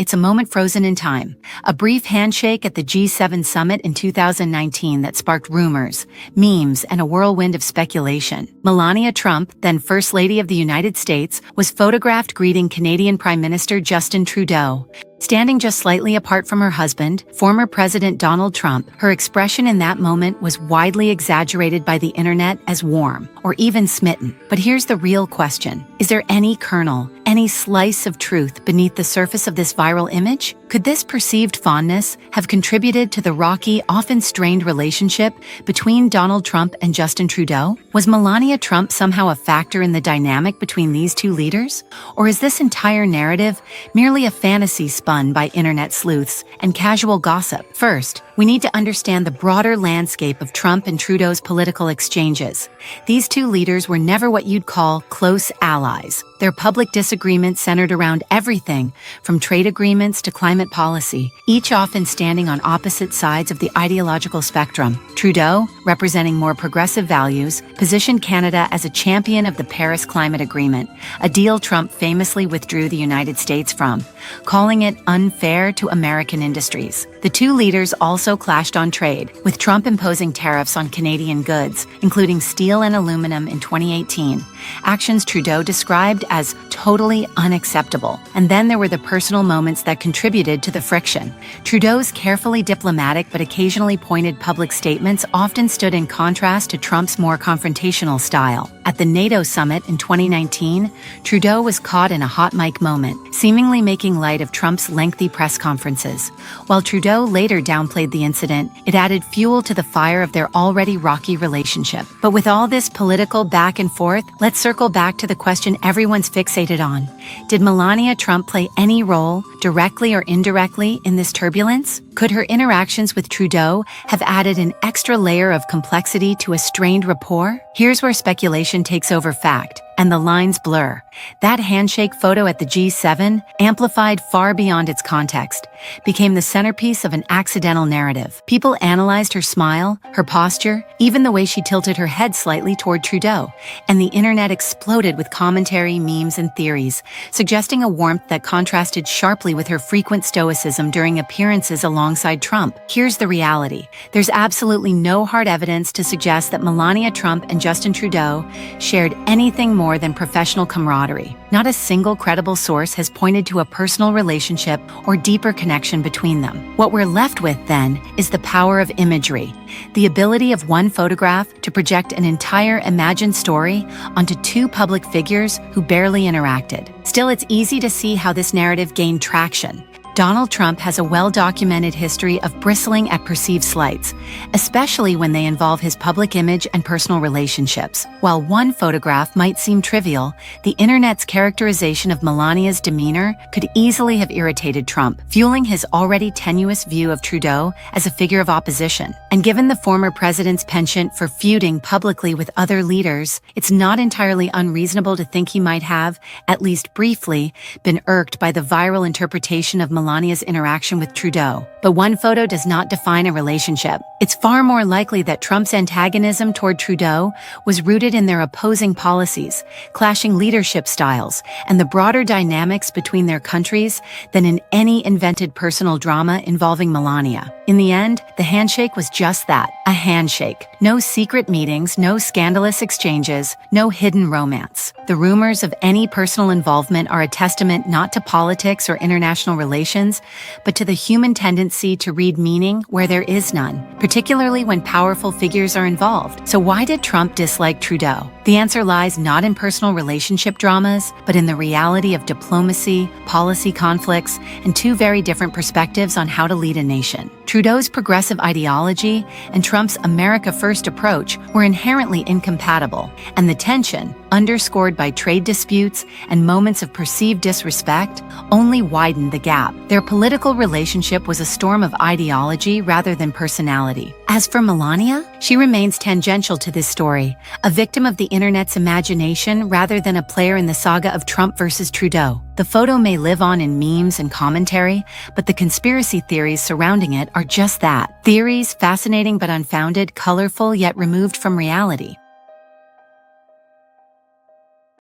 it's a moment frozen in time. A brief handshake at the G7 summit in 2019 that sparked rumors, memes, and a whirlwind of speculation. Melania Trump, then First Lady of the United States, was photographed greeting Canadian Prime Minister Justin Trudeau. Standing just slightly apart from her husband, former President Donald Trump, her expression in that moment was widely exaggerated by the internet as warm, or even smitten. But here's the real question. Is there any kernel, any slice of truth beneath the surface of this viral image? Could this perceived fondness have contributed to the rocky, often strained relationship between Donald Trump and Justin Trudeau? Was Melania Trump somehow a factor in the dynamic between these two leaders? Or is this entire narrative merely a fantasy spun by internet sleuths and casual gossip? First, we need to understand the broader landscape of Trump and Trudeau's political exchanges. These two leaders were never what you'd call close allies. Their public disagreements centered around everything from trade agreements to climate policy, each often standing on opposite sides of the ideological spectrum. Trudeau, representing more progressive values, positioned Canada as a champion of the Paris Climate Agreement, a deal Trump famously withdrew the United States from, calling it unfair to American industries. The two leaders also clashed on trade, with Trump imposing tariffs on Canadian goods, including steel and aluminum in 2018, actions Trudeau described as totally unacceptable. And then there were the personal moments that contributed to the friction. Trudeau's carefully diplomatic but occasionally pointed public statements often stood in contrast to Trump's more confrontational style. At the NATO summit in 2019, Trudeau was caught in a hot mic moment, seemingly making light of Trump's lengthy press conferences. While Trudeau later downplayed the incident, it added fuel to the fire of their already rocky relationship. But with all this political back and forth, let's circle back to the question everyone's fixated on. Did Melania Trump play any role, directly or indirectly, in this turbulence? Could her interactions with Trudeau have added an extra layer of complexity to a strained rapport? Here's where speculation takes over fact, and the lines blur. That handshake photo at the G7, amplified far beyond its context, became the centerpiece of an accidental narrative. People analyzed her smile, her posture, even the way she tilted her head slightly toward Trudeau, and the internet exploded with commentary, memes, and theories, suggesting a warmth that contrasted sharply with her frequent stoicism during appearances alongside Trump. Here's the reality. There's absolutely no hard evidence to suggest that Melania Trump and Justin Trudeau shared anything more than professional camaraderie. Not a single credible source has pointed to a personal relationship or deeper connection between them. What we're left with, then, is the power of imagery, the ability of one photograph to project an entire imagined story onto two public figures who barely interacted. Still, it's easy to see how this narrative gained traction. Donald Trump has a well-documented history of bristling at perceived slights, especially when they involve his public image and personal relationships. While one photograph might seem trivial, the internet's characterization of Melania's demeanor could easily have irritated Trump, fueling his already tenuous view of Trudeau as a figure of opposition. And given the former president's penchant for feuding publicly with other leaders, it's not entirely unreasonable to think he might have, at least briefly, been irked by the viral interpretation of Melania's interaction with Trudeau. But one photo does not define a relationship. It's far more likely that Trump's antagonism toward Trudeau was rooted in their opposing policies, clashing leadership styles, and the broader dynamics between their countries than in any invented personal drama involving Melania. In the end, the handshake was just that, a handshake. No secret meetings, no scandalous exchanges, no hidden romance. The rumors of any personal involvement are a testament not to politics or international relations, but to the human tendency to read meaning where there is none, particularly when powerful figures are involved. So why did Trump dislike Trudeau? The answer lies not in personal relationship dramas, but in the reality of diplomacy, policy conflicts, and two very different perspectives on how to lead a nation. Trudeau's progressive ideology and Trump's America First approach were inherently incompatible, and the tension, underscored by trade disputes and moments of perceived disrespect, only widened the gap. Their political relationship was a storm of ideology rather than personality. As for Melania, she remains tangential to this story, a victim of the internet's imagination rather than a player in the saga of Trump versus Trudeau. The photo may live on in memes and commentary, but the conspiracy theories surrounding it are just that. Theories, fascinating but unfounded, colorful yet removed from reality.